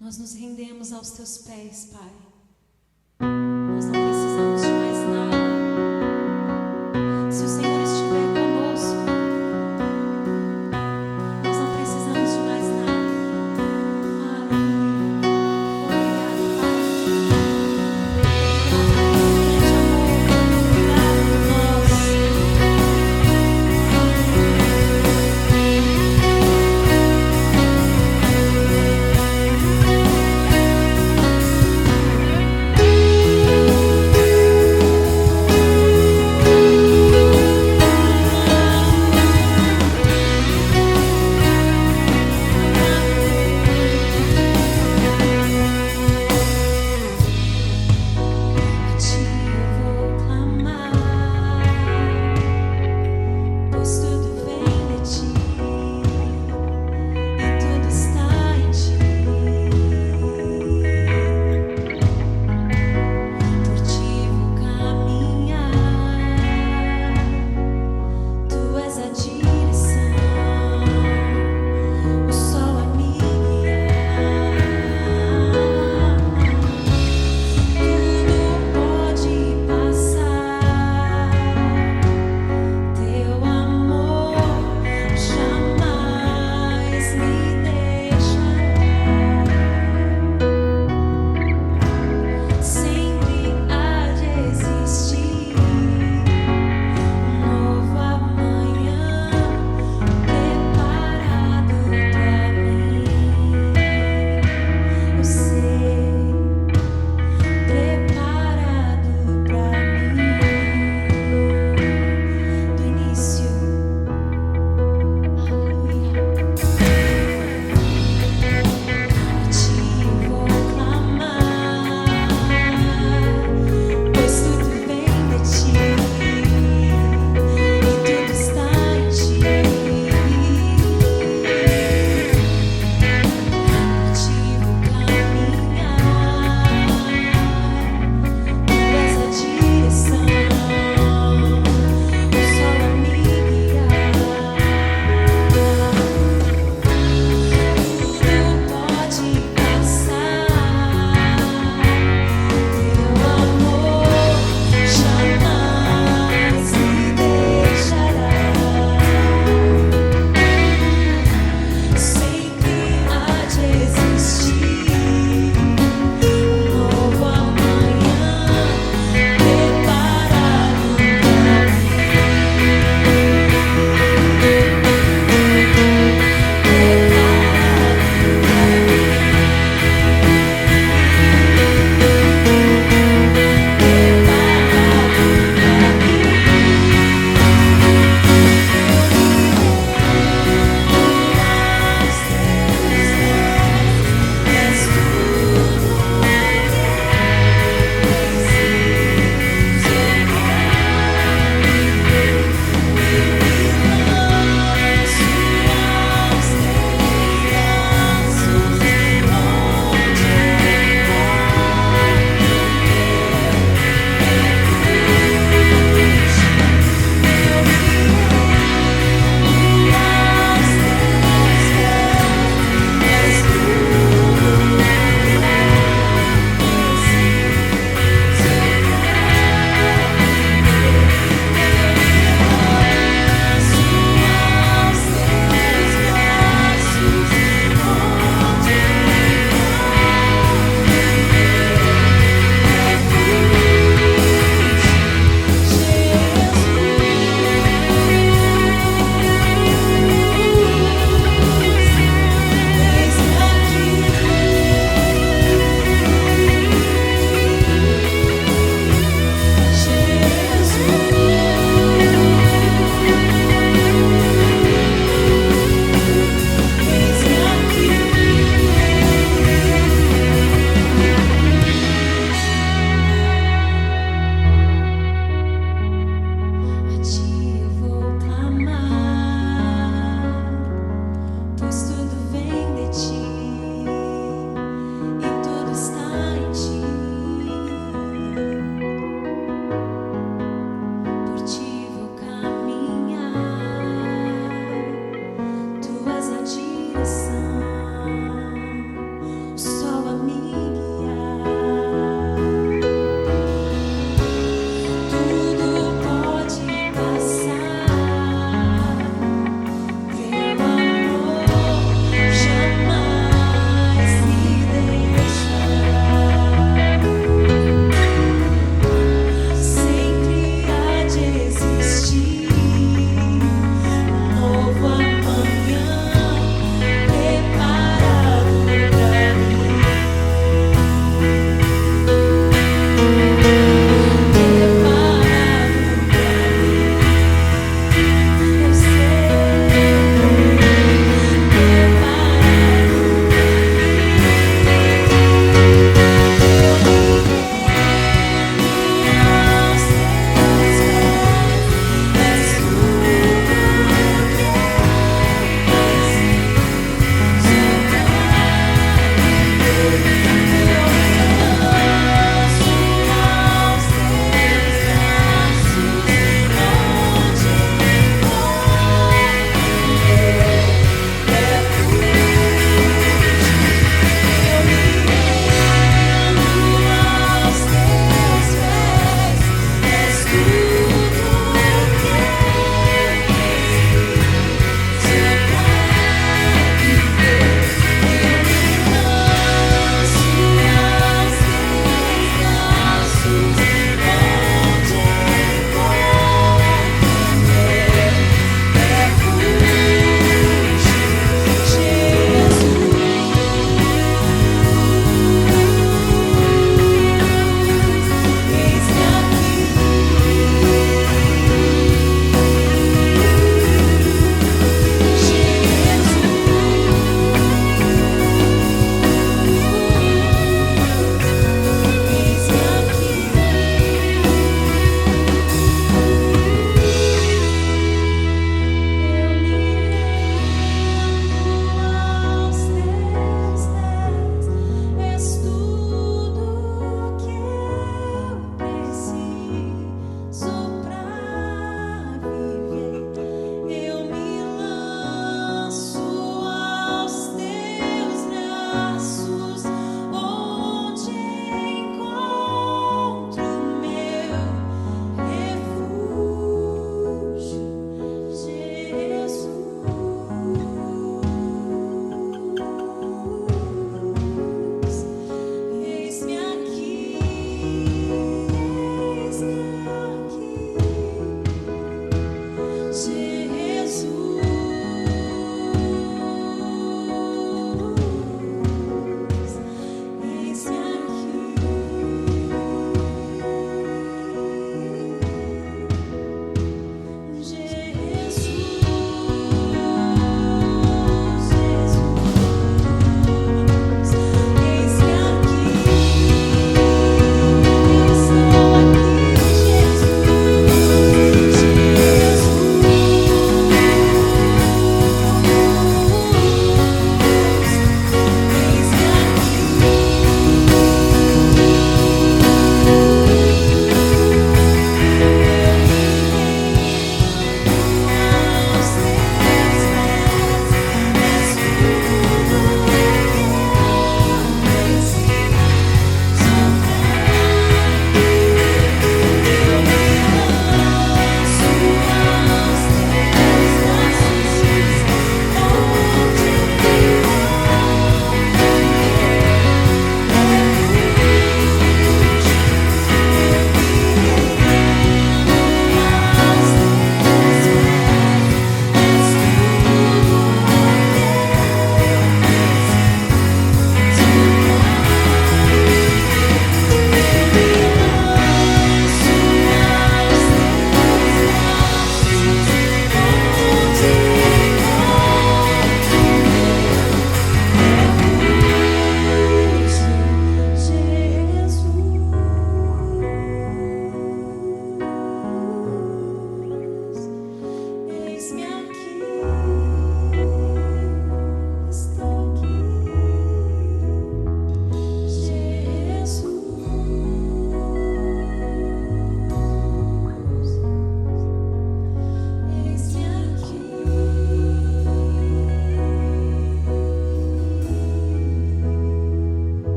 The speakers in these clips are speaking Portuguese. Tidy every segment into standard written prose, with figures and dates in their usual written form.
Nós nos rendemos aos teus pés, Pai. Nós não precisamos de mais nada. Se o Senhor estiver conosco, nós não precisamos de mais nada. Aleluia. Obrigado, Pai. Obrigado por nós.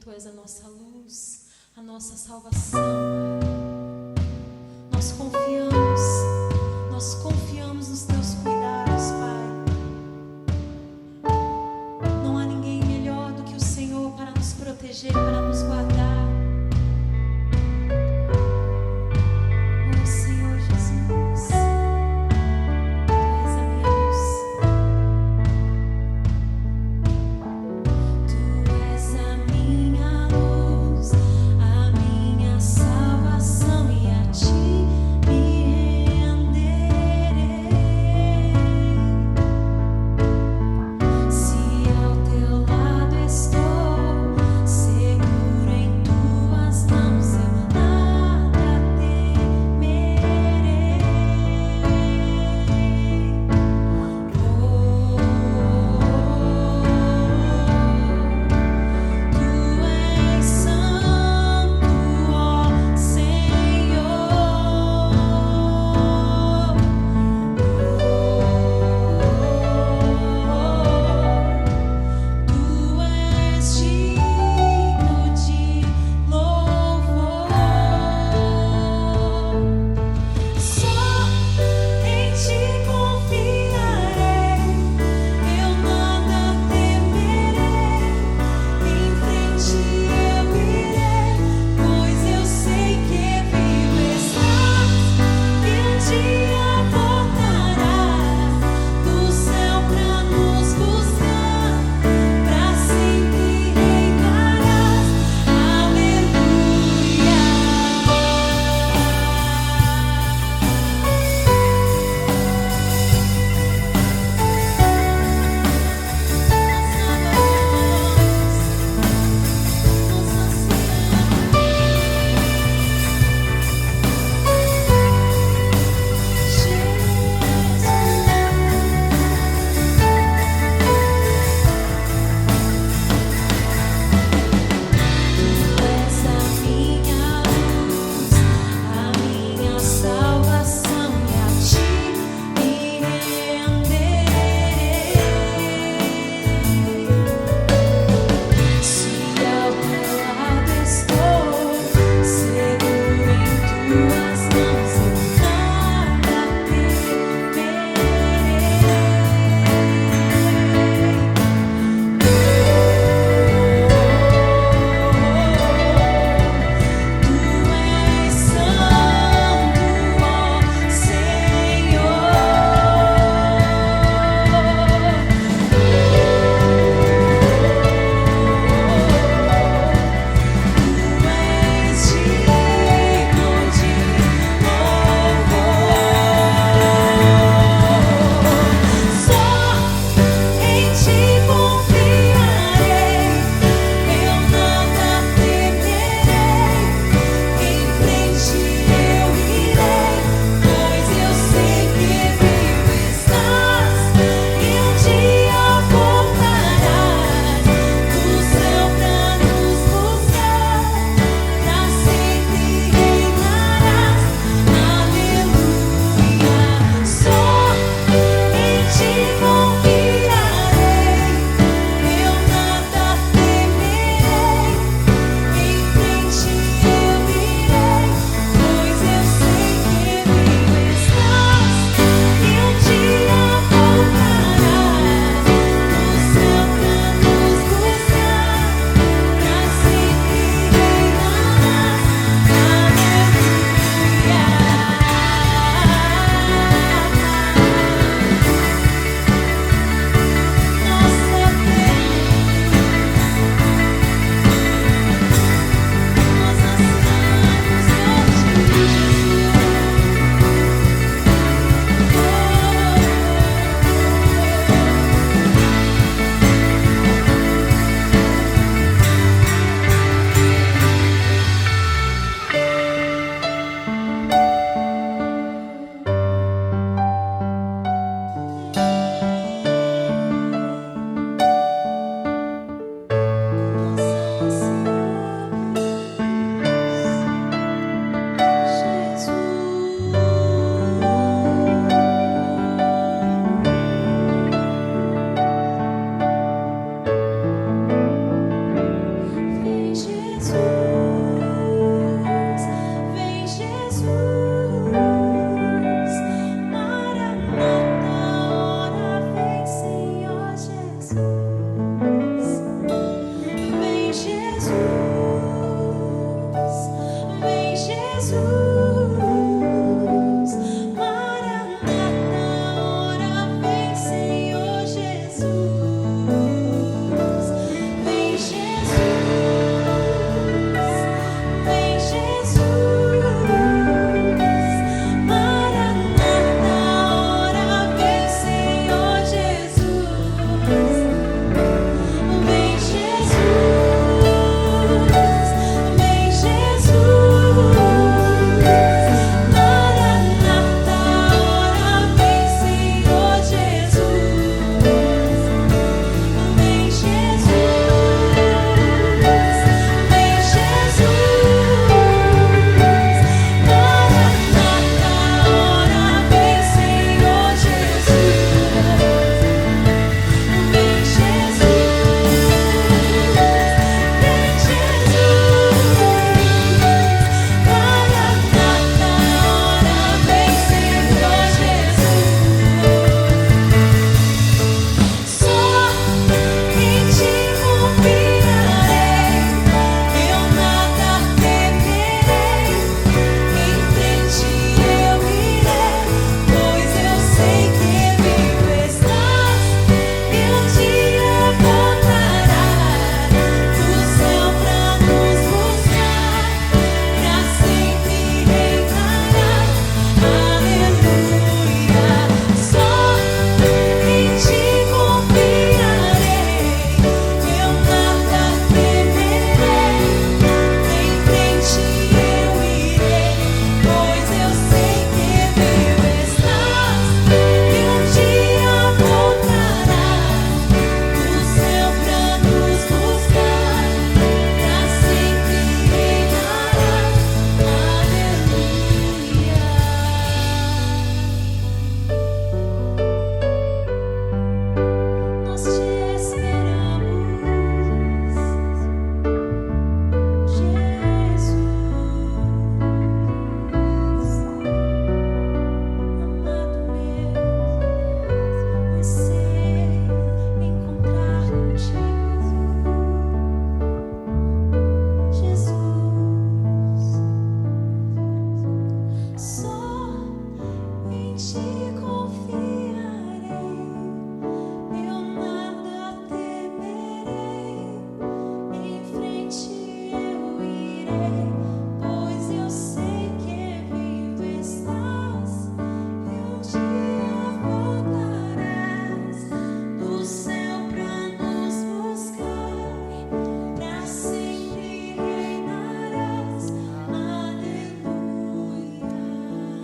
Tu és a nossa luz, a nossa salvação, Pai. Nós confiamos nos Teus cuidados, Pai. Não há ninguém melhor do que o Senhor para nos proteger, para nos guardar. Oh, Senhor Jesus, Tu és a minha luz. Tu és a minha luz, a minha salvação.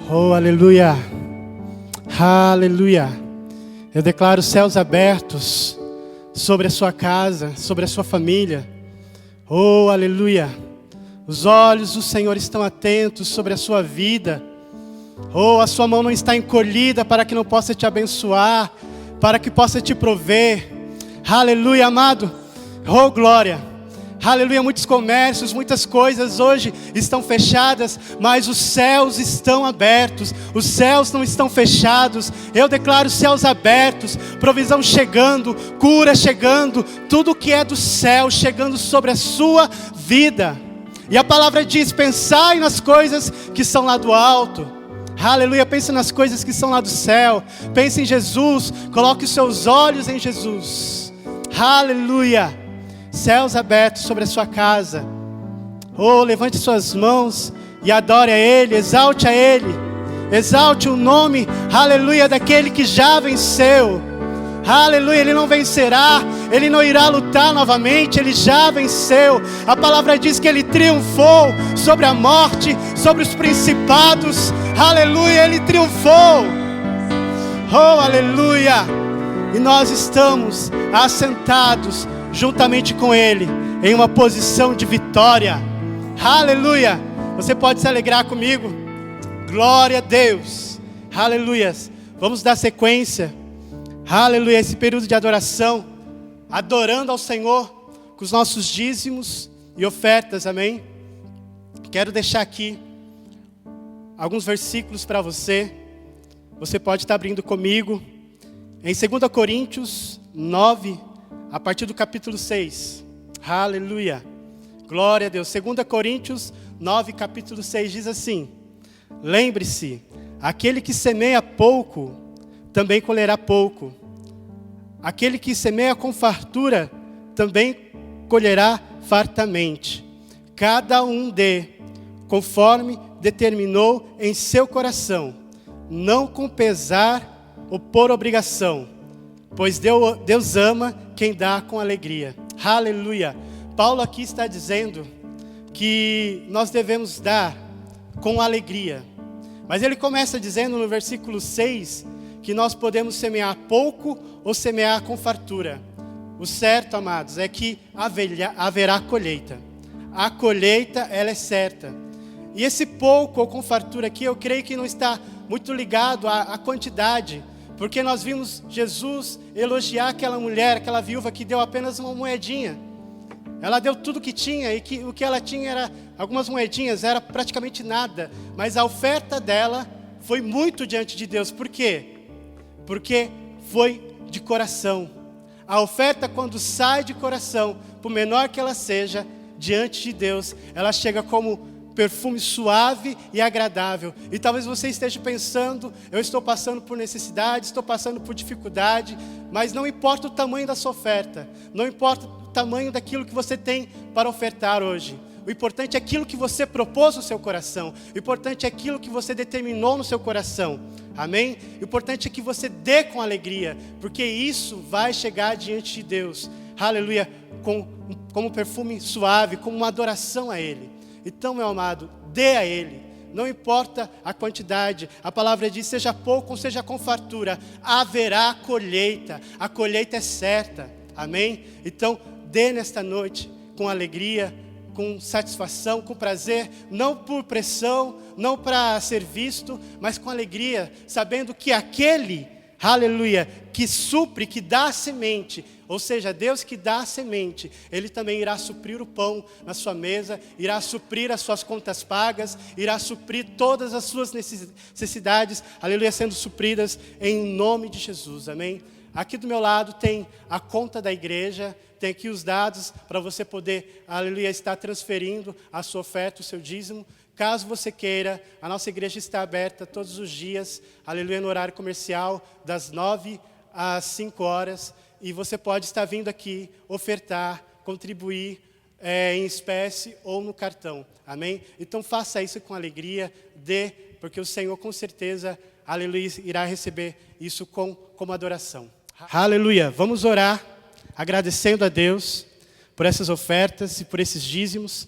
Oh, aleluia. Aleluia. Eu declaro céus abertos sobre a sua casa, sobre a sua família. Oh, aleluia. Os olhos do Senhor estão atentos sobre a sua vida. Oh, a sua mão não está encolhida para que não possa te abençoar, para que possa te prover. Aleluia, amado. Oh, glória. Aleluia, muitos comércios, muitas coisas hoje estão fechadas, mas os céus estão abertos, os céus não estão fechados. Eu declaro céus abertos, provisão chegando, cura chegando, tudo que é do céu chegando sobre a sua vida. E a palavra diz, pensai nas coisas que são lá do alto. Aleluia, pense nas coisas que são lá do céu, pense em Jesus, coloque os seus olhos em Jesus. Aleluia. Céus abertos sobre a sua casa. Oh, levante suas mãos e adore a Ele, exalte a Ele. Exalte o nome, aleluia, daquele que já venceu. Aleluia, Ele não vencerá, Ele não irá lutar novamente, Ele já venceu. A palavra diz que Ele triunfou sobre a morte, sobre os principados. Aleluia, Ele triunfou. Oh, aleluia. E nós estamos assentados juntamente com Ele, em uma posição de vitória. Aleluia. Você pode se alegrar comigo? Glória a Deus. Aleluia. Vamos dar sequência. Aleluia. Esse período de adoração, adorando ao Senhor com os nossos dízimos e ofertas. Amém? Quero deixar aqui alguns versículos para você. Você pode estar abrindo comigo em 2 Coríntios 9, a partir do capítulo 6. Aleluia. Glória a Deus. 2 Coríntios 9, capítulo 6 diz assim: lembre-se, aquele que semeia pouco, também colherá pouco. Aquele que semeia com fartura, também colherá fartamente. Cada um dê, conforme determinou em seu coração, não com pesar ou por obrigação, pois Deus ama quem dá com alegria. Aleluia. Paulo aqui está dizendo que nós devemos dar com alegria. Mas ele começa dizendo no versículo 6 que nós podemos semear pouco ou semear com fartura. O certo, amados, é que haverá colheita. A colheita, ela é certa. E esse pouco ou com fartura aqui, eu creio que não está muito ligado à quantidade. Porque nós vimos Jesus elogiar aquela mulher, aquela viúva que deu apenas uma moedinha. Ela deu tudo que tinha, e o que ela tinha era algumas moedinhas, era praticamente nada. Mas a oferta dela foi muito diante de Deus. Por quê? Porque foi de coração. A oferta, quando sai de coração, por menor que ela seja, diante de Deus, ela chega como perfume suave e agradável. E talvez você esteja pensando, eu estou passando por necessidade, estou passando por dificuldade, mas não importa o tamanho da sua oferta, não importa o tamanho daquilo que você tem para ofertar hoje. O importante é aquilo que você propôs no seu coração. O importante é aquilo que você determinou no seu coração. Amém? O importante é que você dê com alegria, porque isso vai chegar diante de Deus. Aleluia, como perfume suave, como uma adoração a Ele. Então, meu amado, dê a Ele, não importa a quantidade. A palavra diz, seja pouco ou seja com fartura, haverá colheita. A colheita é certa, amém? Então, dê nesta noite com alegria, com satisfação, com prazer, não por pressão, não para ser visto, mas com alegria, sabendo que aquele, aleluia, que supre, que dá a semente, ou seja, Deus que dá a semente, Ele também irá suprir o pão na sua mesa, irá suprir as suas contas pagas, irá suprir todas as suas necessidades, aleluia, sendo supridas em nome de Jesus, amém? Aqui do meu lado tem a conta da igreja, tem aqui os dados para você poder, aleluia, estar transferindo a sua oferta, o seu dízimo. Caso você queira, a nossa igreja está aberta todos os dias, aleluia, no horário comercial, das 9 às 5 horas. E você pode estar vindo aqui, ofertar, contribuir em espécie ou no cartão, amém? Então faça isso com alegria, dê, porque o Senhor com certeza, aleluia, irá receber isso como adoração. Aleluia, vamos orar, agradecendo a Deus por essas ofertas e por esses dízimos.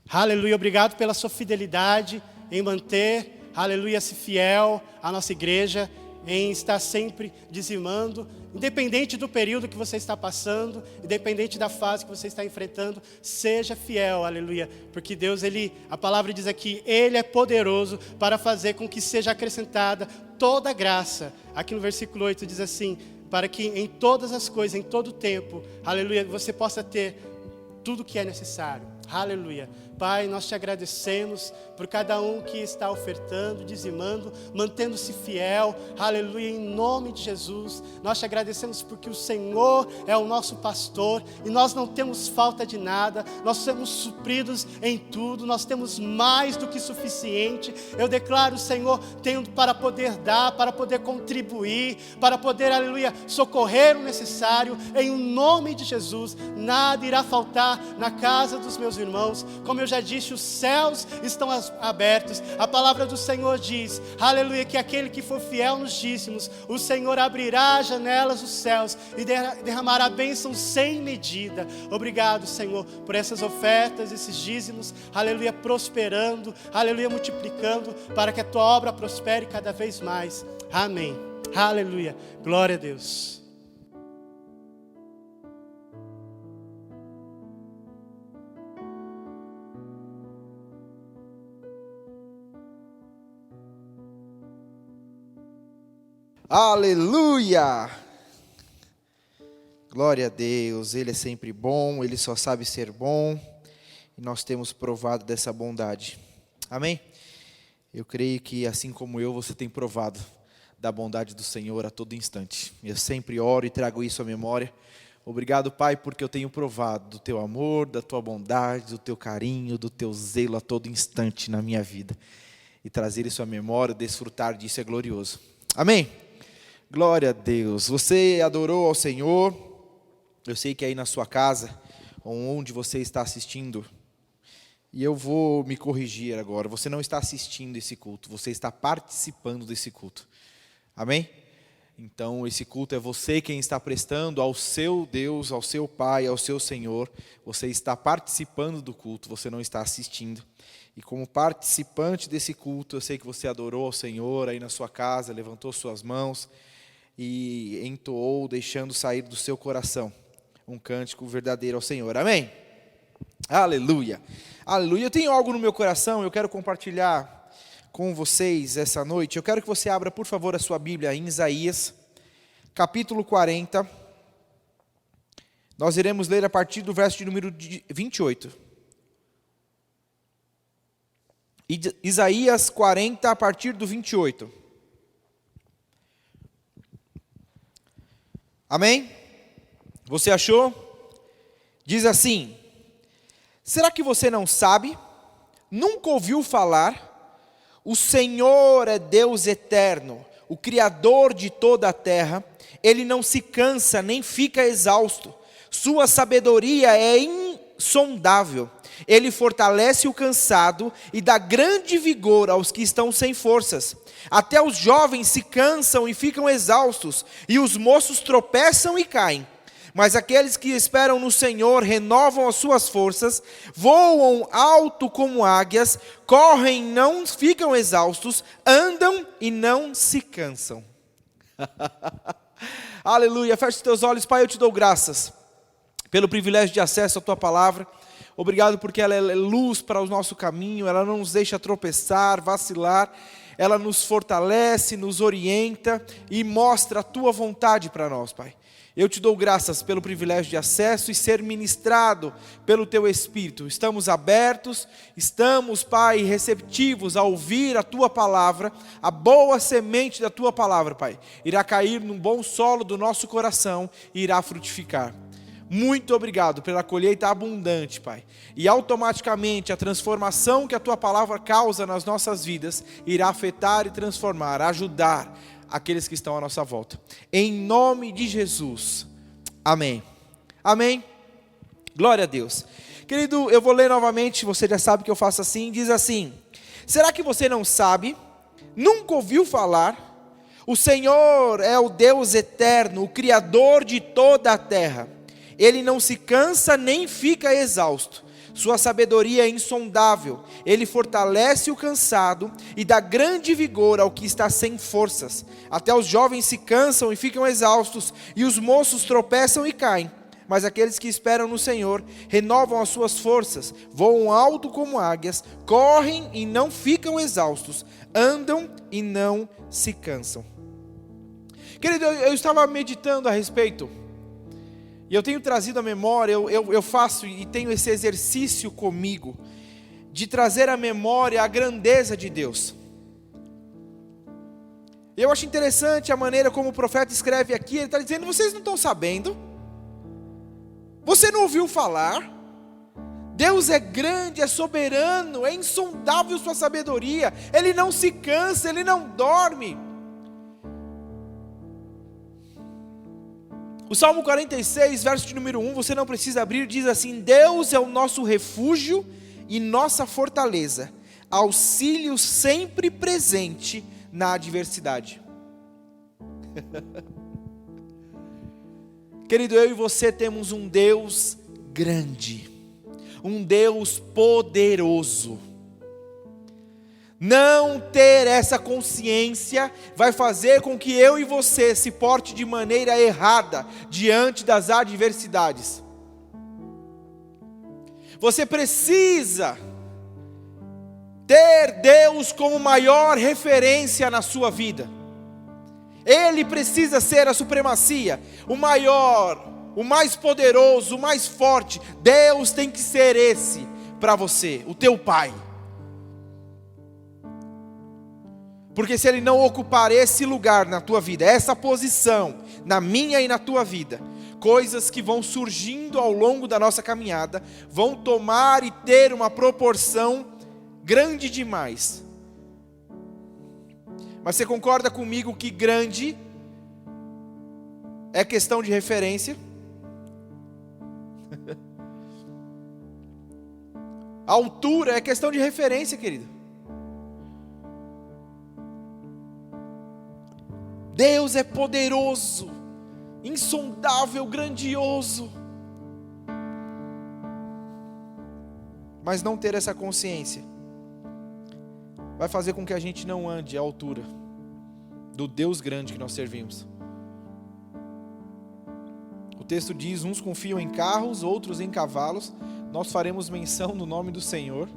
Aleluia, obrigado pela sua fidelidade em manter aleluia, fiel à nossa igreja, em estar sempre dizimando, independente do período que você está passando, independente da fase que você está enfrentando, seja fiel, aleluia, porque Deus, a palavra diz aqui, Ele é poderoso para fazer com que seja acrescentada toda graça. Aqui no versículo 8 diz assim, para que em todas as coisas, em todo tempo, aleluia, você possa ter tudo que é necessário, aleluia. Pai, nós te agradecemos por cada um que está ofertando, dizimando, mantendo-se fiel, aleluia, em nome de Jesus. Nós te agradecemos porque o Senhor é o nosso pastor e nós não temos falta de nada, nós somos supridos em tudo, nós temos mais do que suficiente. Eu declaro, Senhor, tenho para poder dar, para poder contribuir, para poder, aleluia, socorrer o necessário, em nome de Jesus. Nada irá faltar na casa dos meus irmãos, como eu já disse, os céus estão abertos. A palavra do Senhor diz, aleluia, que aquele que for fiel nos dízimos, o Senhor abrirá as janelas dos céus e derramará bênção sem medida. Obrigado, Senhor, por essas ofertas, esses dízimos, aleluia, prosperando, aleluia, multiplicando, para que a tua obra prospere cada vez mais. Amém, aleluia, glória a Deus. Aleluia! Glória a Deus, Ele é sempre bom, Ele só sabe ser bom, e nós temos provado dessa bondade. Amém? Eu creio que assim como eu, você tem provado da bondade do Senhor a todo instante. Eu sempre oro e trago isso à memória. Obrigado, Pai, porque eu tenho provado do Teu amor, da Tua bondade, do Teu carinho, do Teu zelo a todo instante na minha vida. E trazer isso à memória, desfrutar disso é glorioso. Amém? Glória a Deus. Você adorou ao Senhor. Eu sei que aí na sua casa, onde você está assistindo, e eu vou me corrigir agora, você não está assistindo esse culto, você está participando desse culto. Amém? Então esse culto é você quem está prestando ao seu Deus, ao seu Pai, ao seu Senhor. Você está participando do culto, você não está assistindo. E como participante desse culto, eu sei que você adorou ao Senhor aí na sua casa, levantou suas mãos e entoou, deixando sair do seu coração um cântico verdadeiro ao Senhor. Amém? Aleluia! Aleluia! Eu tenho algo no meu coração, eu quero compartilhar com vocês essa noite. Eu quero que você abra, por favor, a sua Bíblia em Isaías, capítulo 40. Nós iremos ler a partir do verso de número 28. Isaías 40, a partir do 28. Amém? Você achou? Diz assim: será que você não sabe? Nunca ouviu falar? O Senhor é Deus eterno, o Criador de toda a terra. Ele não se cansa nem fica exausto. Sua sabedoria é insondável. Ele fortalece o cansado e dá grande vigor aos que estão sem forças. Até os jovens se cansam e ficam exaustos, e os moços tropeçam e caem. Mas aqueles que esperam no Senhor renovam as suas forças, voam alto como águias, correm e não ficam exaustos, andam e não se cansam. Aleluia, feche os teus olhos. Pai, eu te dou graças pelo privilégio de acesso à tua palavra. Obrigado porque ela é luz para o nosso caminho, ela não nos deixa tropeçar, vacilar, ela nos fortalece, nos orienta e mostra a tua vontade para nós, Pai. Eu te dou graças pelo privilégio de acesso e ser ministrado pelo teu Espírito. Estamos abertos, estamos, Pai, receptivos a ouvir a tua palavra, a boa semente da tua palavra, Pai. Irá cair num bom solo do nosso coração e irá frutificar. Muito obrigado pela colheita abundante, Pai. E automaticamente a transformação que a Tua palavra causa nas nossas vidas irá afetar e transformar, ajudar aqueles que estão à nossa volta. Em nome de Jesus. Amém. Amém. Glória a Deus. Querido, eu vou ler novamente, você já sabe que eu faço assim. Diz assim: será que você não sabe? Nunca ouviu falar? O Senhor é o Deus eterno, o Criador de toda a terra. Ele não se cansa nem fica exausto. Sua sabedoria é insondável. Ele fortalece o cansado e dá grande vigor ao que está sem forças. Até os jovens se cansam e ficam exaustos, e os moços tropeçam e caem. Mas aqueles que esperam no Senhor renovam as suas forças, voam alto como águias, correm e não ficam exaustos, andam e não se cansam. Querido, eu estava meditando a respeito, e eu tenho trazido à memória, eu faço e tenho esse exercício comigo, de trazer à memória a grandeza de Deus. Eu acho interessante a maneira como o profeta escreve aqui. Ele está dizendo: vocês não estão sabendo? Você não ouviu falar? Deus é grande, é soberano, é insondável sua sabedoria. Ele não se cansa, Ele não dorme. O Salmo 46, verso de número 1, você não precisa abrir, diz assim: Deus é o nosso refúgio e nossa fortaleza, auxílio sempre presente na adversidade. Querido, eu e você temos um Deus grande, um Deus poderoso. Não ter essa consciência vai fazer com que eu e você se porte de maneira errada diante das adversidades. Você precisa ter Deus como maior referência na sua vida. Ele precisa ser a supremacia, o maior, o mais poderoso, o mais forte. Deus tem que ser esse para você, o teu Pai. Porque se Ele não ocupar esse lugar na tua vida, essa posição, na minha e na tua vida, coisas que vão surgindo ao longo da nossa caminhada, vão tomar e ter uma proporção grande demais. Mas você concorda comigo que grande é questão de referência? A altura é questão de referência, querido. Deus é poderoso, insondável, grandioso. Mas não ter essa consciência vai fazer com que a gente não ande à altura do Deus grande que nós servimos. O texto diz: uns confiam em carros, outros em cavalos. Nós faremos menção no nome do Senhor.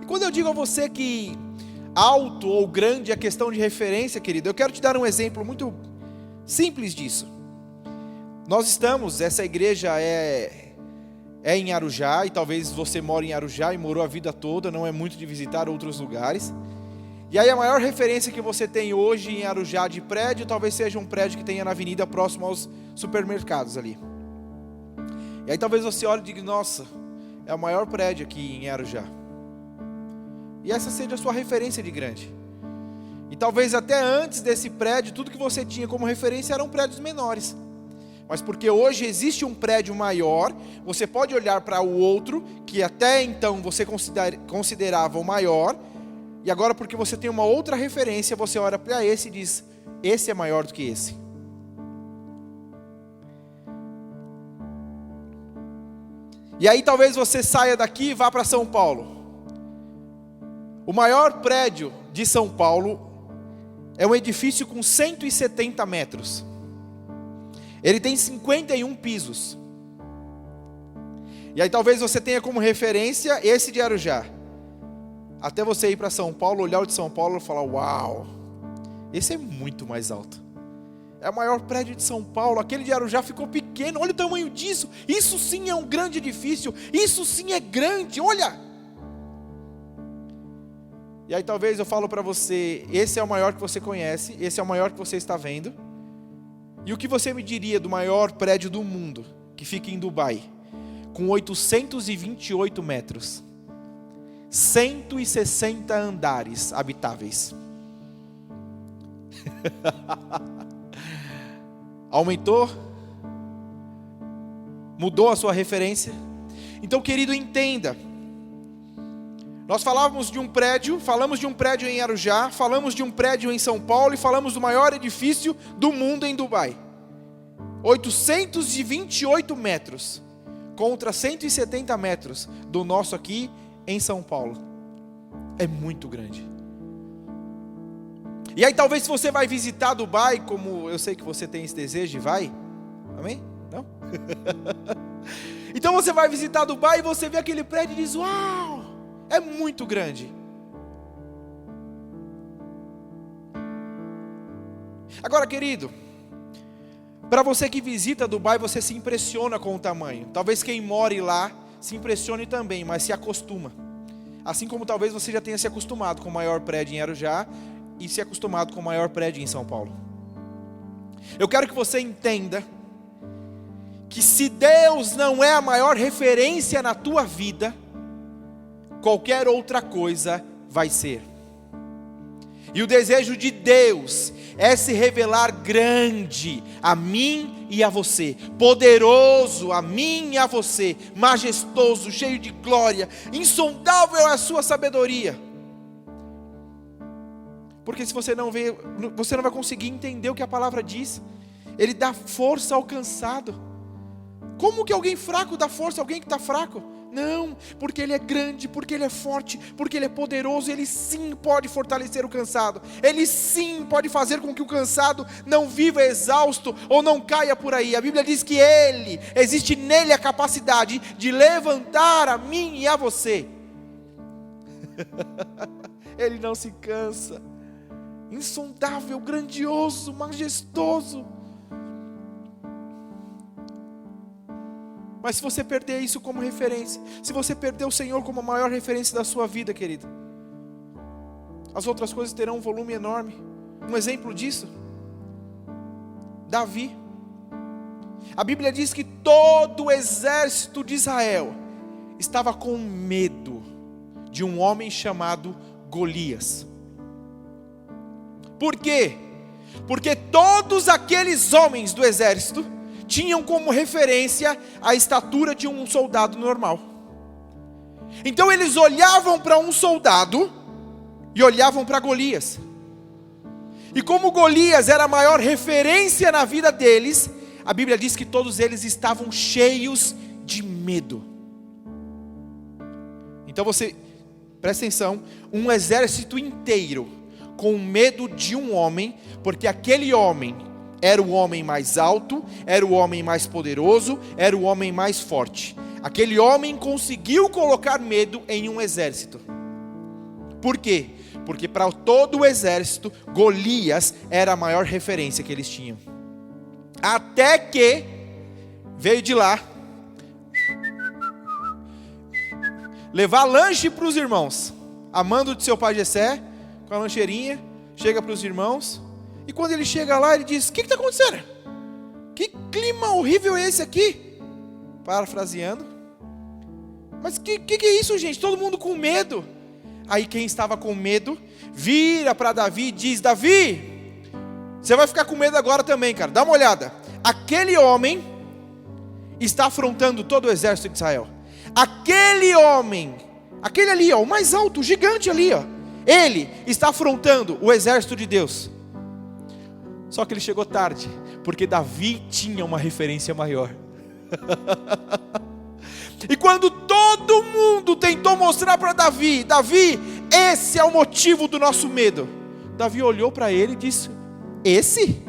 E quando eu digo a você que alto ou grande é questão de referência, querido, eu quero te dar um exemplo muito simples disso. Nós estamos, essa igreja é em Arujá, e talvez você more em Arujá e morou a vida toda, não é muito de visitar outros lugares. E aí a maior referência que você tem hoje em Arujá de prédio, talvez seja um prédio que tenha na avenida próximo aos supermercados ali. E aí talvez você olhe e diga: nossa, é o maior prédio aqui em Arujá. E essa seja a sua referência de grande. E talvez até antes desse prédio, tudo que você tinha como referência eram prédios menores. Mas porque hoje existe um prédio maior, você pode olhar para o outro, que até então você considerava o maior, e agora porque você tem uma outra referência, você olha para esse e diz: esse é maior do que esse. E aí talvez você saia daqui e vá para São Paulo. O maior prédio de São Paulo é um edifício com 170 metros. Ele tem 51 pisos. E aí talvez você tenha como referência esse de Arujá. Até você ir para São Paulo, olhar o de São Paulo e falar: uau, esse é muito mais alto. É o maior prédio de São Paulo. Aquele de Arujá ficou pequeno. Olha o tamanho disso. Isso sim é um grande edifício. Isso sim é grande, olha. E aí talvez eu falo para você: esse é o maior que você conhece, esse é o maior que você está vendo. E o que você me diria do maior prédio do mundo, que fica em Dubai, com 828 metros, 160 andares habitáveis? Aumentou? Mudou a sua referência? Então, querido, entenda. Nós falamos de um prédio em Arujá, falamos de um prédio em São Paulo e falamos do maior edifício do mundo em Dubai. 828 metros contra 170 metros do nosso aqui em São Paulo. É muito grande. E aí talvez se você vai visitar Dubai, como eu sei que você tem esse desejo e vai, amém? Não? Então você vai visitar Dubai e você vê aquele prédio e diz, uau, é muito grande. Agora, querido, para você que visita Dubai, você se impressiona com o tamanho. Talvez quem more lá se impressione também, mas se acostuma. Assim como talvez você já tenha se acostumado com o maior prédio em Arujá e se acostumado com o maior prédio em São Paulo. Eu quero que você entenda que se Deus não é a maior referência na tua vida, qualquer outra coisa vai ser. E o desejo de Deus é se revelar grande a mim e a você, poderoso a mim e a você, majestoso, cheio de glória, insondável é a sua sabedoria. Porque se você não vê, você não vai conseguir entender o que a palavra diz. Ele dá força ao cansado. Como que alguém fraco dá força a alguém que está fraco? Não, porque Ele é grande, porque Ele é forte, porque Ele é poderoso. Ele sim pode fortalecer o cansado. Ele sim pode fazer com que o cansado não viva exausto ou não caia por aí. A Bíblia diz que existe nele a capacidade de levantar a mim e a você. Ele não se cansa. Insondável, grandioso, majestoso. Mas se você perder isso como referência, se você perder o Senhor como a maior referência da sua vida, querido, as outras coisas terão um volume enorme. Um exemplo disso, Davi. A Bíblia diz que todo o exército de Israel estava com medo de um homem chamado Golias. Por quê? Porque todos aqueles homens do exército tinham como referência a estatura de um soldado normal. Então eles olhavam para um soldado e olhavam para Golias. E como Golias era a maior referência na vida deles, a Bíblia diz que todos eles estavam cheios de medo. Então você, presta atenção, um exército inteiro com medo de um homem, porque aquele homem era o homem mais alto, era o homem mais poderoso, era o homem mais forte. Aquele homem conseguiu colocar medo em um exército. Por quê? Porque para todo o exército, Golias era a maior referência que eles tinham. Até que veio de lá levar lanche para os irmãos. Amando de seu pai Jessé, com a lancheirinha, chega para os irmãos. E quando ele chega lá, ele diz, o que está acontecendo? Que clima horrível é esse aqui? Parafraseando. Mas que é isso, gente? Todo mundo com medo. Aí quem estava com medo, vira para Davi e diz, Davi, você vai ficar com medo agora também, cara. Dá uma olhada. Aquele homem está afrontando todo o exército de Israel. Aquele homem, aquele ali, ó, o mais alto, o gigante ali, ó, ele está afrontando o exército de Deus. Só que ele chegou tarde, porque Davi tinha uma referência maior. E quando todo mundo tentou mostrar para Davi, Davi, esse é o motivo do nosso medo, Davi olhou para ele e disse, esse?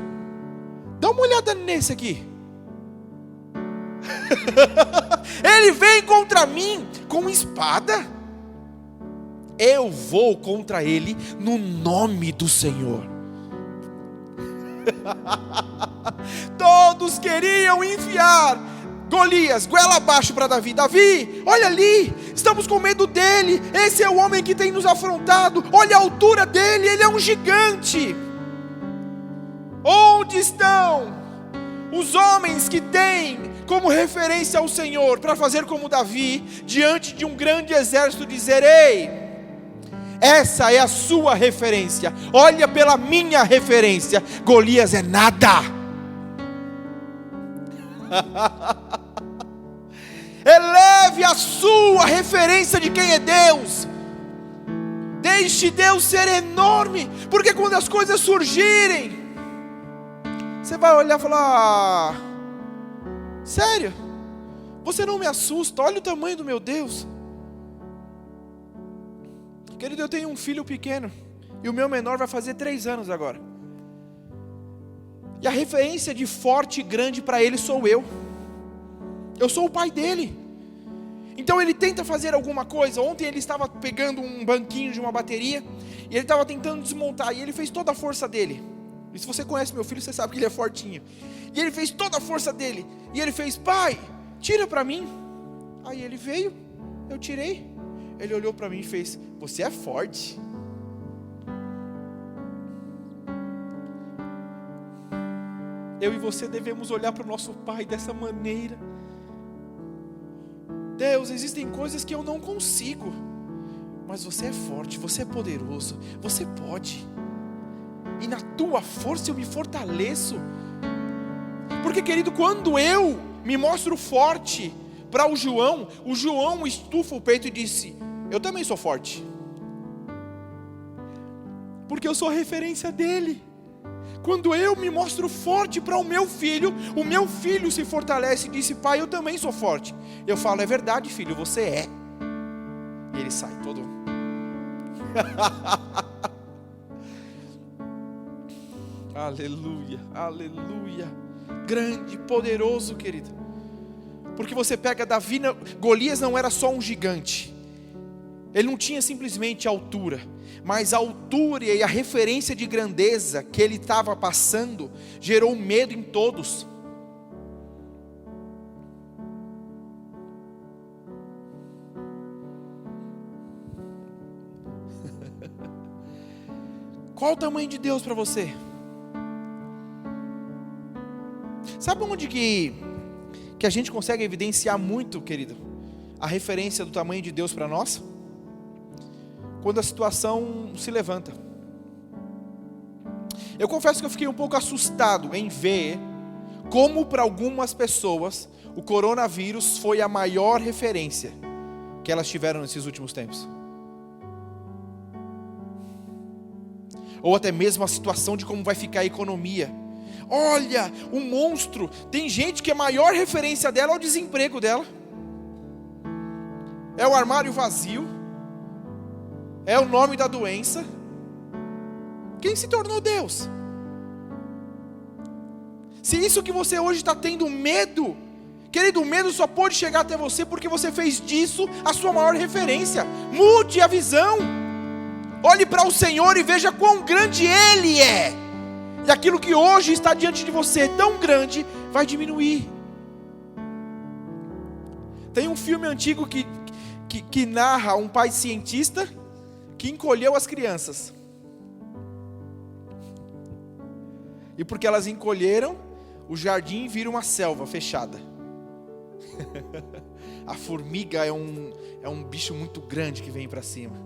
Dá uma olhada nesse aqui. Ele vem contra mim com espada. Eu vou contra ele no nome do Senhor. Todos queriam enfiar Golias goela abaixo para Davi. Davi, olha ali, estamos com medo dele. Esse é o homem que tem nos afrontado. Olha a altura dele, ele é um gigante. Onde estão os homens que têm como referência ao Senhor, para fazer como Davi, diante de um grande exército, dizer, ei, essa é a sua referência, olha pela minha referência, Golias é nada. Eleve a sua referência de quem é Deus. Deixe Deus ser enorme, porque quando as coisas surgirem, você vai olhar e falar, Sério? Você não me assusta, olha o tamanho do meu Deus. Querido, eu tenho um filho pequeno, e o meu menor vai fazer 3 anos agora. E a referência de forte e grande para ele sou eu. Eu sou o pai dele. Então ele tenta fazer alguma coisa. Ontem ele estava pegando um banquinho de uma bateria, e ele estava tentando desmontar, e ele fez toda a força dele. E se você conhece meu filho, você sabe que ele é fortinho. E ele fez toda a força dele, e ele fez: pai, tira para mim. Aí ele veio, eu tirei. Ele olhou para mim e fez: você é forte. Eu e você devemos olhar para o nosso pai dessa maneira. Deus, existem coisas que eu não consigo, mas você é forte, você é poderoso, você pode. E na tua força eu me fortaleço. Porque, querido, quando eu me mostro forte para o João estufa o peito e disse: eu também sou forte. Porque eu sou a referência dele. Quando eu me mostro forte para o meu filho se fortalece e disse: pai, eu também sou forte. Eu falo: é verdade, filho, você é. E ele sai todo. Aleluia, aleluia. Grande, poderoso, querido. Porque você pega Davi, Golias não era só um gigante. Ele não tinha simplesmente altura, mas a altura e a referência de grandeza que ele estava passando gerou medo em todos. Qual o tamanho de Deus para você? Sabe onde que a gente consegue evidenciar muito, querido, a referência do tamanho de Deus para nós? Quando a situação se levanta. Eu confesso que eu fiquei um pouco assustado em ver como para algumas pessoas o coronavírus foi a maior referência que elas tiveram nesses últimos tempos. Ou até mesmo a situação de como vai ficar a economia. Olha, um monstro. Tem gente que a maior referência dela é o desemprego dela. É o armário vazio. É o nome da doença. Quem se tornou Deus? Se isso que você hoje está tendo medo, querido, o medo só pode chegar até você porque você fez disso a sua maior referência. Mude a visão. Olhe para o Senhor e veja quão grande Ele é. E aquilo que hoje está diante de você tão grande vai diminuir. Tem um filme antigo que narra um pai cientista que encolheu as crianças. E porque elas encolheram, o jardim vira uma selva fechada. A formiga é um bicho muito grande que vem para cima.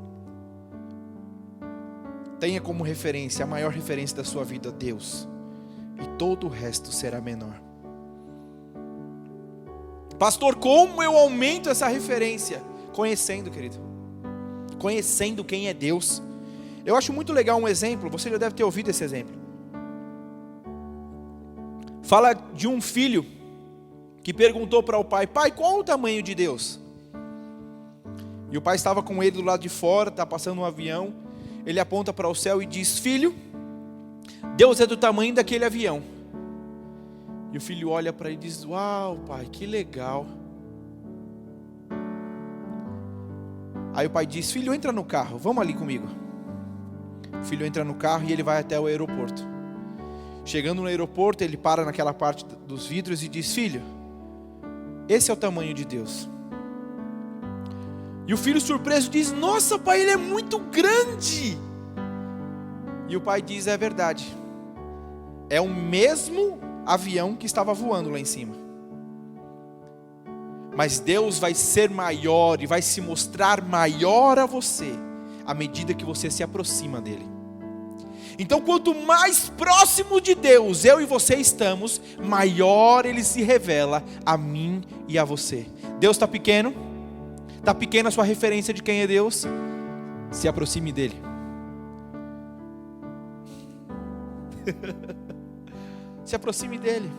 Tenha como referência, a maior referência da sua vida, Deus. E todo o resto será menor. Pastor, como eu aumento essa referência? Conhecendo, querido. Conhecendo quem é Deus. Eu acho muito legal um exemplo, você já deve ter ouvido esse exemplo. Fala de um filho que perguntou para o pai: pai, qual o tamanho de Deus? E o pai estava com ele do lado de fora, está passando um avião. Ele aponta para o céu e diz: filho, Deus é do tamanho daquele avião. E o filho olha para ele e diz: uau, pai, que legal. Aí o pai diz: filho, entra no carro, vamos ali comigo. O filho entra no carro e ele vai até o aeroporto. Chegando no aeroporto, ele para naquela parte dos vidros e diz: filho, esse é o tamanho de Deus. E o filho surpreso diz: nossa, pai, ele é muito grande. E o pai diz: é verdade. É o mesmo avião que estava voando lá em cima. Mas Deus vai ser maior e vai se mostrar maior a você à medida que você se aproxima dele. Então, quanto mais próximo de Deus eu e você estamos, maior ele se revela a mim e a você. Deus está pequeno? Está pequena a sua referência de quem é Deus? Se aproxime dele. Se aproxime dele.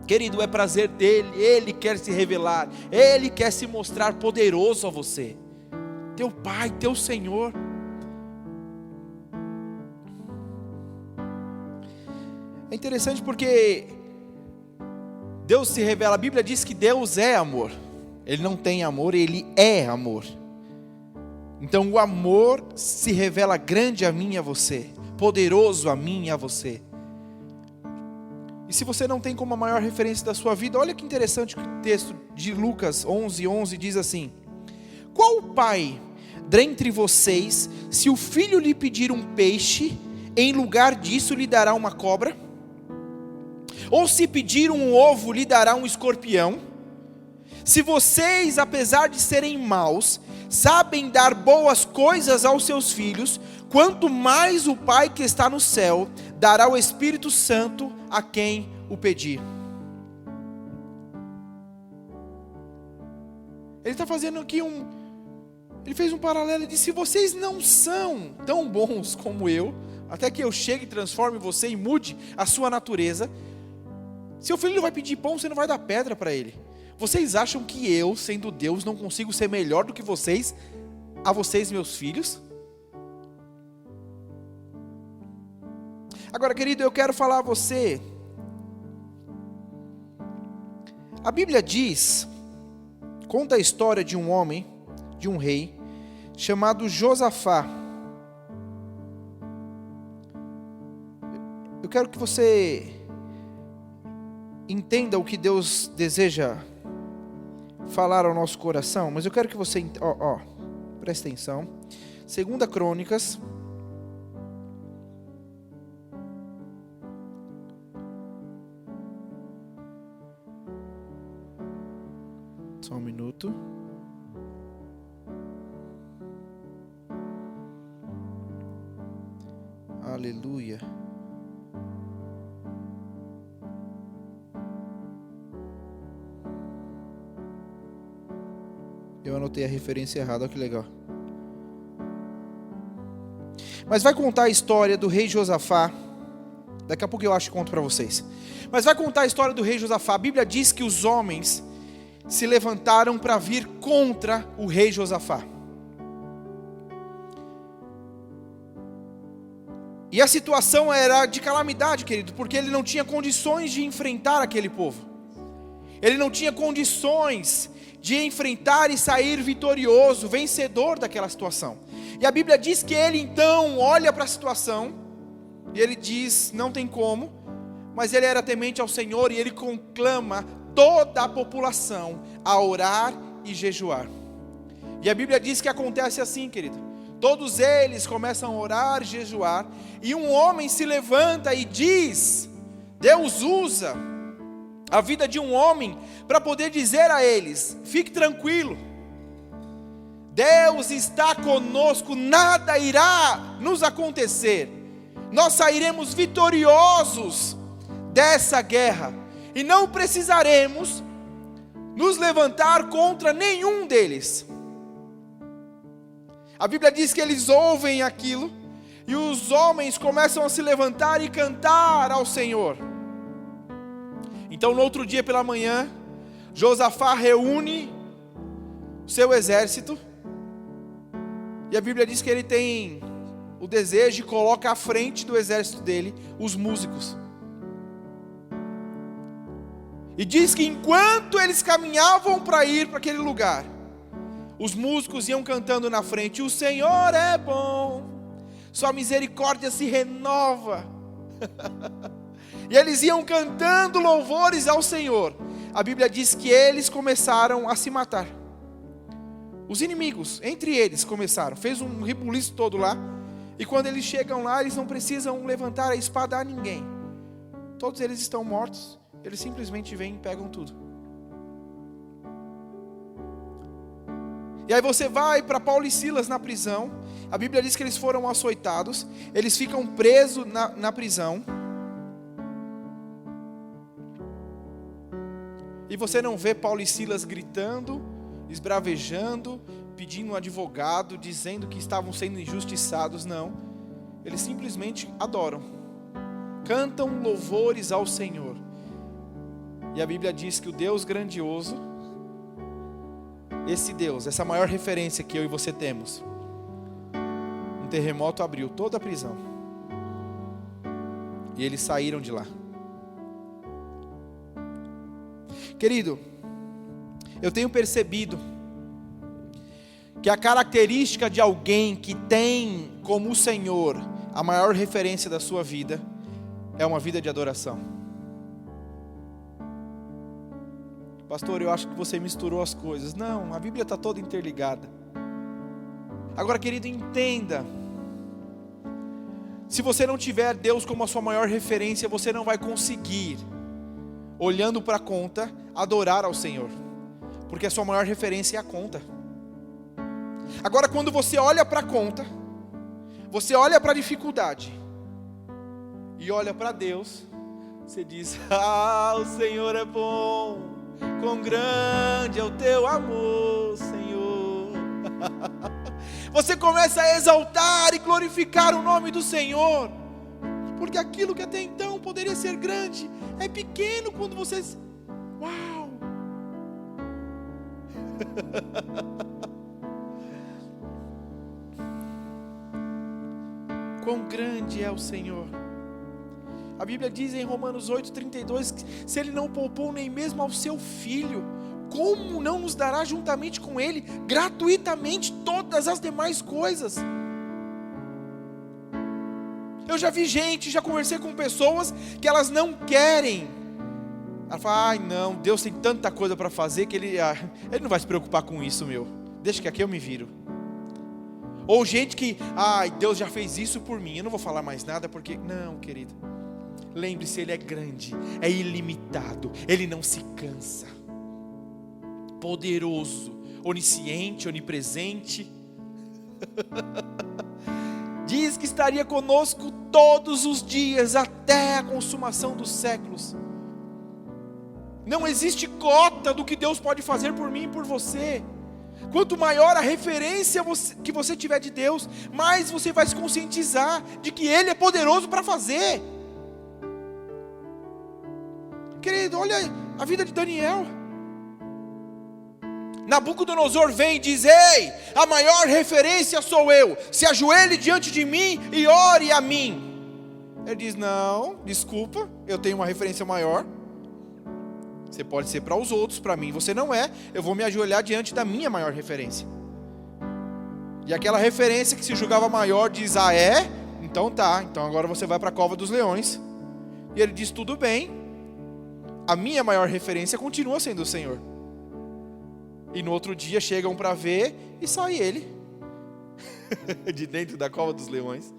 Querido, é prazer dele, ele quer se revelar, ele quer se mostrar poderoso a você, teu Pai, teu Senhor. É interessante porque Deus se revela, a Bíblia diz que Deus é amor, Ele não tem amor, Ele é amor. Então o amor se revela grande a mim e a você, poderoso a mim e a você. E se você não tem como a maior referência da sua vida, olha que interessante o texto de Lucas 11:11 diz assim: qual pai dentre vocês, se o filho lhe pedir um peixe, em lugar disso lhe dará uma cobra? Ou se pedir um ovo, lhe dará um escorpião? Se vocês, apesar de serem maus, sabem dar boas coisas aos seus filhos, quanto mais o Pai que está no céu dará o Espírito Santo a quem o pedir. Ele está fazendo aqui ele fez um paralelo e disse: se vocês não são tão bons como eu, até que eu chegue e transforme você e mude a sua natureza, seu filho vai pedir pão, você não vai dar pedra para ele. Vocês acham que eu, sendo Deus, não consigo ser melhor do que vocês, a vocês, meus filhos? Agora, querido, eu quero falar a você. A Bíblia conta a história de um homem, de um rei, chamado Josafá. Eu quero que você entenda o que Deus deseja falar ao nosso coração, mas eu quero que você, preste atenção. 2 Crônicas, só um minuto. Aleluia. Eu anotei a referência errada, olha que legal. Mas vai contar a história do rei Josafá. Daqui a pouco eu acho que conto para vocês. Mas vai contar a história do rei Josafá. A Bíblia diz que os homens se levantaram para vir contra o rei Josafá. E a situação era de calamidade, querido, porque ele não tinha condições de enfrentar aquele povo. Ele não tinha condições de enfrentar e sair vitorioso, vencedor daquela situação. E a Bíblia diz que ele então olha para a situação, e ele diz, não tem como, mas ele era temente ao Senhor, e ele conclama toda a população a orar e jejuar. E a Bíblia diz que acontece assim, querido, todos eles começam a orar e jejuar, e um homem se levanta e diz, Deus usa a vida de um homem para poder dizer a eles, fique tranquilo, Deus está conosco, nada irá nos acontecer, nós sairemos vitoriosos dessa guerra, e não precisaremos nos levantar contra nenhum deles. A Bíblia diz que eles ouvem aquilo, e os homens começam a se levantar e cantar ao Senhor. Então no outro dia pela manhã, Josafá reúne seu exército, e a Bíblia diz que ele tem o desejo e coloca à frente do exército dele os músicos. E diz que enquanto eles caminhavam para ir para aquele lugar, os músicos iam cantando na frente, o Senhor é bom, sua misericórdia se renova. E eles iam cantando louvores ao Senhor. A Bíblia diz que eles começaram a se matar. Os inimigos, entre eles começaram, fez um rebuliço todo lá. E quando eles chegam lá, eles não precisam levantar a espada a ninguém. Todos eles estão mortos. Eles simplesmente vêm e pegam tudo. E aí você vai para Paulo e Silas na prisão. A Bíblia diz que eles foram açoitados. Eles ficam presos na prisão. E você não vê Paulo e Silas gritando, esbravejando, pedindo um advogado, dizendo que estavam sendo injustiçados, não. Eles simplesmente adoram. Cantam louvores ao Senhor. E a Bíblia diz que o Deus grandioso, esse Deus, essa maior referência que eu e você temos, um terremoto abriu toda a prisão. E eles saíram de lá. Querido, eu tenho percebido que a característica de alguém que tem como o Senhor a maior referência da sua vida é uma vida de adoração. Pastor, eu acho que você misturou as coisas. Não, a Bíblia está toda interligada. Agora, querido, entenda. Se você não tiver Deus como a sua maior referência, você não vai conseguir, olhando para a conta, adorar ao Senhor. Porque a sua maior referência é a conta. Agora, quando você olha para a conta, você olha para a dificuldade e olha para Deus, você diz: ah, o Senhor é bom, quão grande é o teu amor, Senhor. Você começa a exaltar e glorificar o nome do Senhor, porque aquilo que até então poderia ser grande, é pequeno quando você... Uau! Quão grande é o Senhor. A Bíblia diz em Romanos 8:32 que se Ele não poupou nem mesmo ao seu Filho, como não nos dará juntamente com Ele, gratuitamente, todas as demais coisas? Eu já vi gente, já conversei com pessoas que elas não querem. Ela fala: ai não, Deus tem tanta coisa para fazer que Ele não vai se preocupar com isso, meu. Deixa que aqui eu me viro. Ou gente que, ai, Deus já fez isso por mim, eu não vou falar mais nada porque... Não, querido. Lembre-se, Ele é grande, é ilimitado, Ele não se cansa. Poderoso, onisciente, onipresente. Diz que estaria conosco todos os dias, até a consumação dos séculos. Não existe cota do que Deus pode fazer por mim e por você. Quanto maior a referência que você tiver de Deus, mais você vai se conscientizar de que Ele é poderoso para fazer. Querido, olha a vida de Daniel. Nabucodonosor vem e diz: ei, a maior referência sou eu, se ajoelhe diante de mim e ore a mim. Ele diz: não, desculpa, eu tenho uma referência maior. Você pode ser para os outros, para mim você não é. Eu vou me ajoelhar diante da minha maior referência. E aquela referência que se julgava maior diz: ah é? Então tá, então agora você vai para a cova dos leões. E ele diz: tudo bem, a minha maior referência continua sendo o Senhor. E no outro dia chegam para ver e sai ele de dentro da cova dos leões.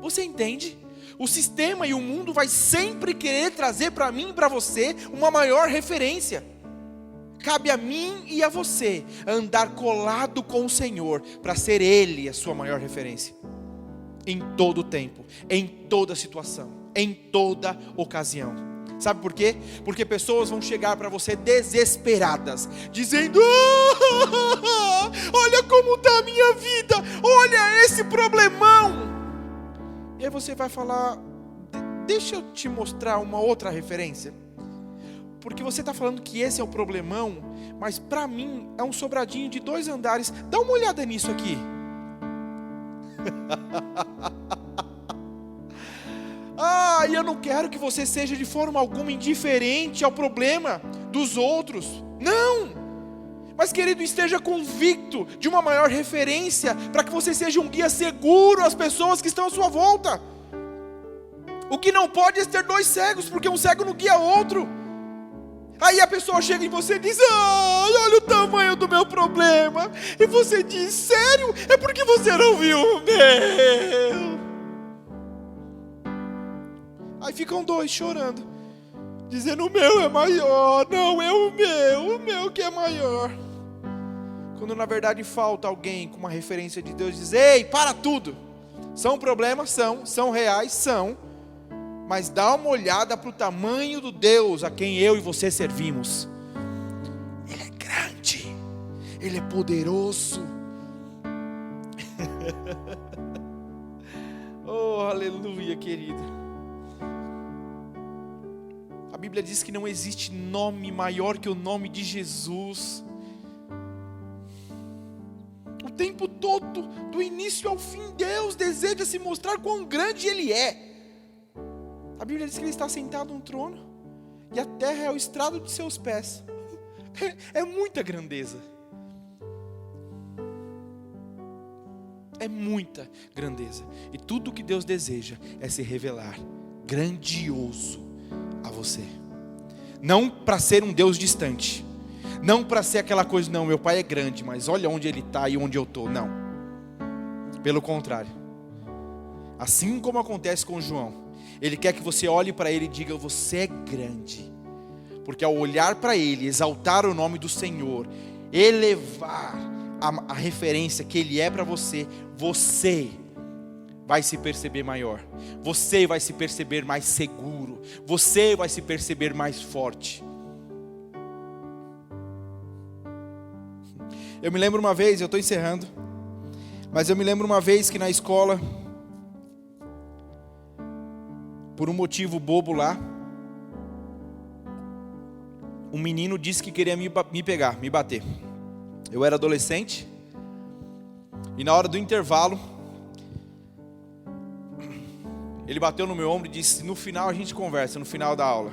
Você entende? O sistema e o mundo vai sempre querer trazer para mim e para você uma maior referência. Cabe a mim e a você andar colado com o Senhor para ser Ele a sua maior referência. Em todo tempo, em toda situação, em toda ocasião. Sabe por quê? Porque pessoas vão chegar para você desesperadas, dizendo: ah, olha como está a minha vida, olha esse problemão. E aí você vai falar: deixa eu te mostrar uma outra referência. Porque você está falando que esse é o problemão, mas para mim é um sobradinho de 2 andares. Dá uma olhada nisso aqui. Ah, e eu não quero que você seja de forma alguma indiferente ao problema dos outros. Não! Mas, querido, esteja convicto de uma maior referência, para que você seja um guia seguro às pessoas que estão à sua volta. O que não pode é ter 2 cegos, porque um cego não guia outro. Aí a pessoa chega em você e diz: ah, olha o tamanho do meu problema. E você diz: sério? É porque você não viu o meu. Aí ficam 2 chorando, dizendo: o meu é maior. Não, é o meu que é maior. Quando na verdade falta alguém com uma referência de Deus, diz: ei, para tudo. São problemas? São reais? São. Mas dá uma olhada para o tamanho do Deus a quem eu e você servimos. Ele é grande, Ele é poderoso. Oh, aleluia, querido. Bíblia diz que não existe nome maior que o nome de Jesus. O tempo todo, do início ao fim, Deus deseja se mostrar quão grande Ele é. A Bíblia diz que Ele está sentado no trono e a terra é o estrado de seus pés. É muita grandeza. É muita grandeza. E tudo que Deus deseja é se revelar grandioso a você. Não para ser um Deus distante. Não para ser aquela coisa, não, meu pai é grande, mas olha onde ele está e onde eu estou. Não. Pelo contrário. Assim como acontece com João, ele quer que você olhe para ele e diga, você é grande. Porque ao olhar para ele, exaltar o nome do Senhor, elevar a referência que ele é para você, você vai se perceber maior. Você vai se perceber mais seguro. Você vai se perceber mais forte. Eu me lembro uma vez, eu estou encerrando, mas eu me lembro uma vez que na escola, por um motivo bobo lá, um menino disse que queria me pegar, me bater. Eu era adolescente, e na hora do intervalo, ele bateu no meu ombro e disse, no final a gente conversa, no final da aula.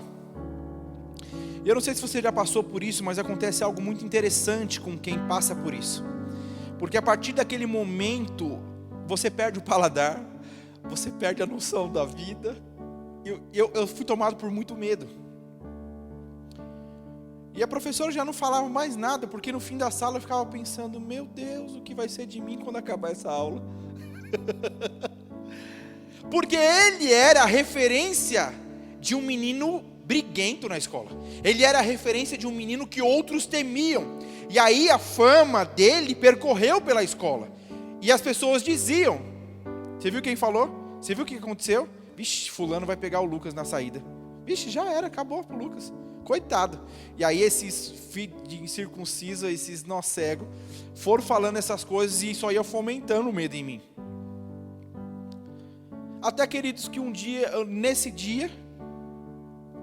E eu não sei se você já passou por isso, mas acontece algo muito interessante com quem passa por isso. Porque a partir daquele momento, você perde o paladar, você perde a noção da vida. Eu fui tomado por muito medo. E a professora já não falava mais nada, porque no fim da sala eu ficava pensando, meu Deus, o que vai ser de mim quando acabar essa aula? Porque ele era a referência de um menino briguento na escola. Ele era a referência de um menino que outros temiam. E aí a fama dele percorreu pela escola. E as pessoas diziam, você viu quem falou? Você viu o que aconteceu? Vixe, fulano vai pegar o Lucas na saída. Vixe, já era, acabou pro Lucas. Coitado. E aí esses filhos de incircunciso, esses nó cego, foram falando essas coisas e isso ia fomentando o medo em mim. Até, queridos, que um dia, nesse dia,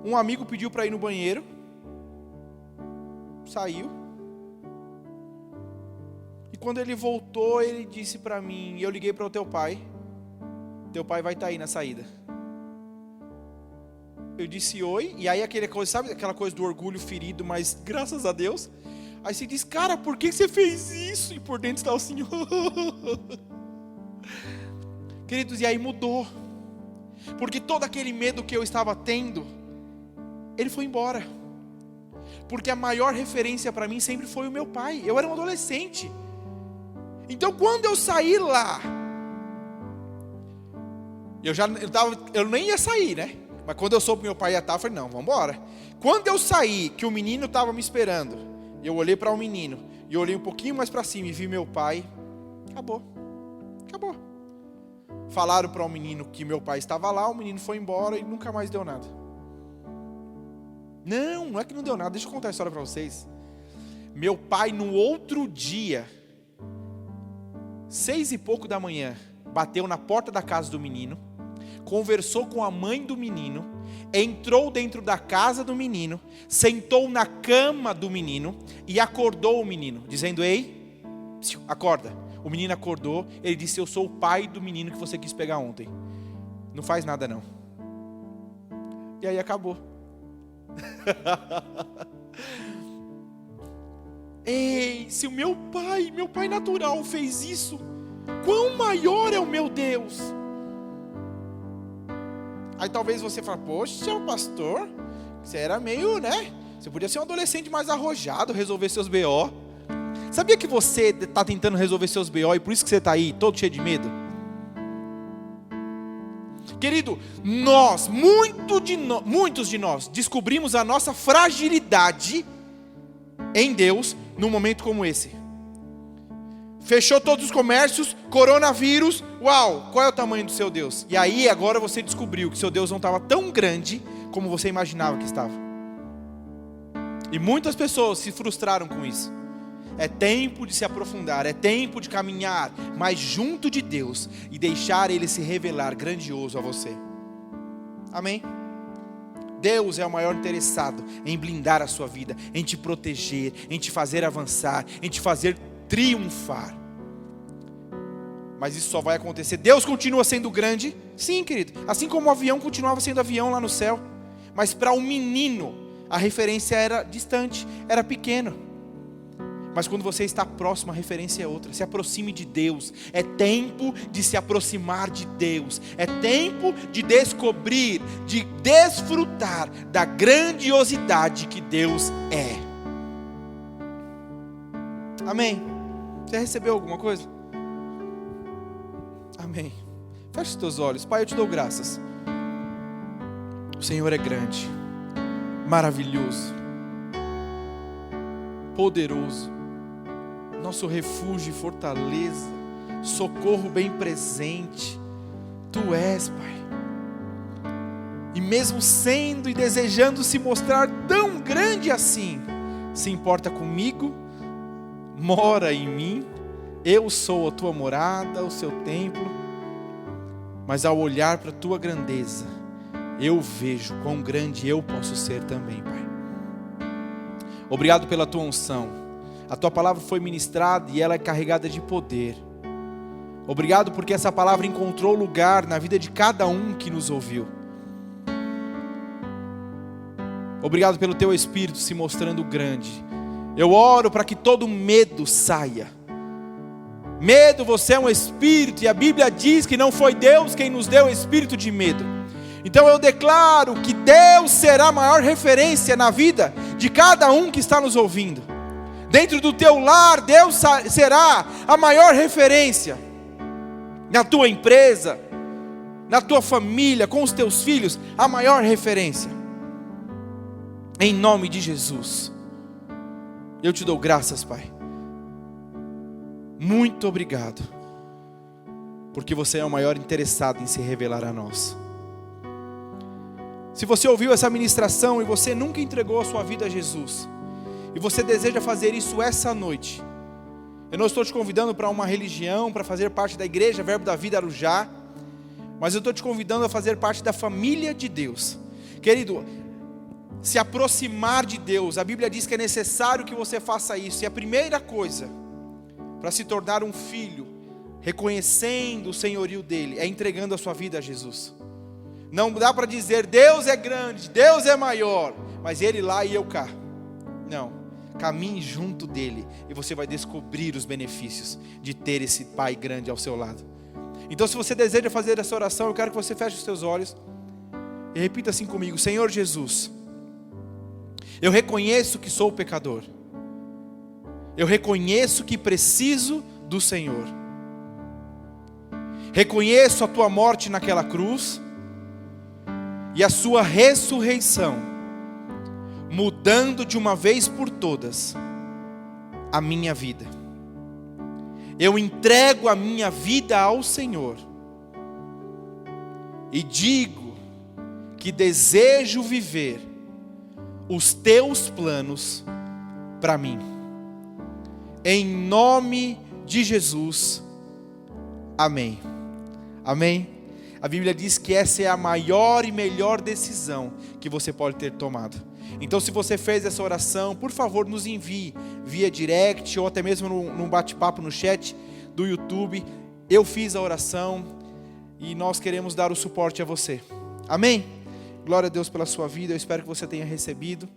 um amigo pediu para ir no banheiro, saiu, e quando ele voltou, ele disse para mim, eu liguei para o teu pai vai estar aí na saída. Eu disse oi, e aí aquela coisa, sabe aquela coisa do orgulho ferido, mas graças a Deus, aí você diz, cara, por que você fez isso? E por dentro está o Senhor. Queridos, e aí mudou, porque todo aquele medo que eu estava tendo, ele foi embora, porque a maior referência para mim sempre foi o meu pai. Eu era um adolescente, então quando eu saí lá, eu nem ia sair, né? Mas quando eu soube que meu pai ia estar, eu falei, não, vamos embora. Quando eu saí, que o menino estava me esperando, eu olhei para o menino, e eu olhei um pouquinho mais para cima e vi meu pai, acabou. Falaram para o menino que meu pai estava lá, o menino foi embora e nunca mais deu nada. Não é que não deu nada, deixa eu contar a história para vocês. Meu pai no outro dia, 6 e pouco da manhã, bateu na porta da casa do menino, conversou com a mãe do menino, entrou dentro da casa do menino, sentou na cama do menino e acordou o menino, dizendo, ei, acorda. O menino acordou, ele disse, eu sou o pai do menino que você quis pegar ontem. Não faz nada não. E aí acabou. Ei, se o meu pai natural fez isso, quão maior é o meu Deus? Aí talvez você fale, poxa, pastor, você era meio, né? Você podia ser um adolescente mais arrojado, resolver seus B.O. Sabia que você está tentando resolver seus B.O. e por isso que você está aí, todo cheio de medo? Querido, muitos de nós descobrimos a nossa fragilidade em Deus num momento como esse. Fechou todos os comércios, coronavírus, uau, qual é o tamanho do seu Deus? E aí agora você descobriu que seu Deus não estava tão grande como você imaginava que estava. E muitas pessoas se frustraram com isso. É tempo de se aprofundar, é tempo de caminhar mais junto de Deus e deixar Ele se revelar grandioso a você. Amém? Deus é o maior interessado em blindar a sua vida, em te proteger, em te fazer avançar, em te fazer triunfar. Mas isso só vai acontecer. Deus continua sendo grande, sim, querido. Assim como o avião continuava sendo avião lá no céu. Mas para o menino, a referência era distante, era pequeno. Mas quando você está próximo, a referência é outra. Se aproxime de Deus. É tempo de se aproximar de Deus. É tempo de descobrir, de desfrutar da grandiosidade que Deus é. Amém? Você recebeu alguma coisa? Amém. Feche os teus olhos. Pai, eu te dou graças. O Senhor é grande, maravilhoso, poderoso, nosso refúgio e fortaleza, socorro bem presente. Tu és, Pai. E mesmo sendo e desejando se mostrar tão grande assim, se importa comigo, mora em mim. Eu sou a tua morada, o seu templo. Mas ao olhar para a tua grandeza, eu vejo quão grande eu posso ser também, Pai. Obrigado pela tua unção. A tua palavra foi ministrada e ela é carregada de poder. Obrigado porque essa palavra encontrou lugar na vida de cada um que nos ouviu. Obrigado pelo teu Espírito se mostrando grande. Eu oro para que todo medo saia. Medo, você é um espírito, e a Bíblia diz que não foi Deus quem nos deu espírito de medo. Então eu declaro que Deus será a maior referência na vida de cada um que está nos ouvindo. Dentro do teu lar, Deus será a maior referência. Na tua empresa, na tua família, com os teus filhos, a maior referência. Em nome de Jesus. Eu te dou graças, Pai. Muito obrigado. Porque você é o maior interessado em se revelar a nós. Se você ouviu essa ministração e você nunca entregou a sua vida a Jesus, e você deseja fazer isso essa noite, eu não estou te convidando para uma religião, para fazer parte da igreja Verbo da Vida Arujá, mas eu estou te convidando a fazer parte da família de Deus. Querido, se aproximar de Deus, a Bíblia diz que é necessário que você faça isso, e a primeira coisa para se tornar um filho, reconhecendo o senhorio dele, é entregando a sua vida a Jesus. Não dá para dizer Deus é grande, Deus é maior, mas Ele lá e eu cá. Não. Caminhe junto dele e você vai descobrir os benefícios de ter esse Pai grande ao seu lado. Então, se você deseja fazer essa oração, eu quero que você feche os seus olhos e repita assim comigo: Senhor Jesus, eu reconheço que sou pecador. Eu reconheço que preciso do Senhor. Reconheço a tua morte naquela cruz e a sua ressurreição, mudando de uma vez por todas a minha vida. Eu entrego a minha vida ao Senhor e digo que desejo viver os teus planos para mim. Em nome de Jesus, amém. Amém. A Bíblia diz que essa é a maior e melhor decisão que você pode ter tomado. Então, se você fez essa oração, por favor, nos envie via direct ou até mesmo num bate-papo no chat do YouTube. Eu fiz a oração e nós queremos dar o suporte a você. Amém? Glória a Deus pela sua vida. Eu espero que você tenha recebido.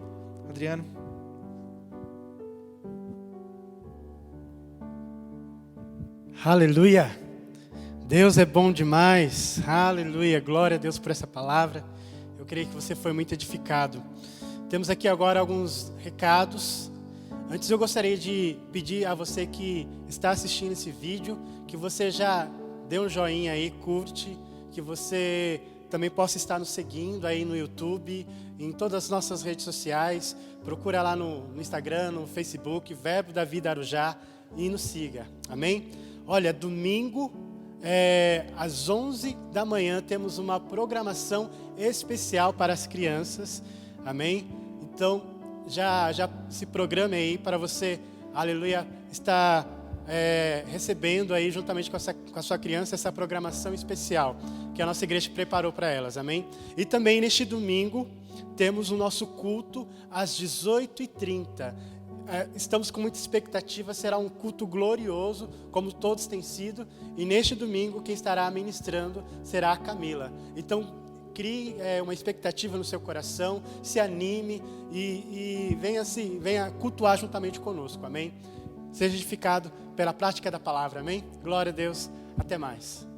Adriano. Aleluia. Deus é bom demais. Aleluia. Glória a Deus por essa palavra. Eu creio que você foi muito edificado. Temos aqui agora alguns recados. Antes eu gostaria de pedir a você que está assistindo esse vídeo, que você já dê um joinha aí, curte, que você também possa estar nos seguindo aí no YouTube, em todas as nossas redes sociais. Procura lá no Instagram, no Facebook, Verbo da Vida Arujá, e nos siga. Amém? Olha, domingo, às 11 da manhã, temos uma programação especial para as crianças. Amém? Então, já se programe aí para você, aleluia, estar recebendo aí, juntamente com a sua criança, essa programação especial que a nossa igreja preparou para elas, amém? E também neste domingo, temos o nosso culto às 18h30. Estamos com muita expectativa, será um culto glorioso, como todos têm sido. E neste domingo, quem estará ministrando será a Camila. Então, crie uma expectativa no seu coração, se anime e venha cultuar juntamente conosco, amém? Seja edificado pela prática da palavra, amém? Glória a Deus, até mais.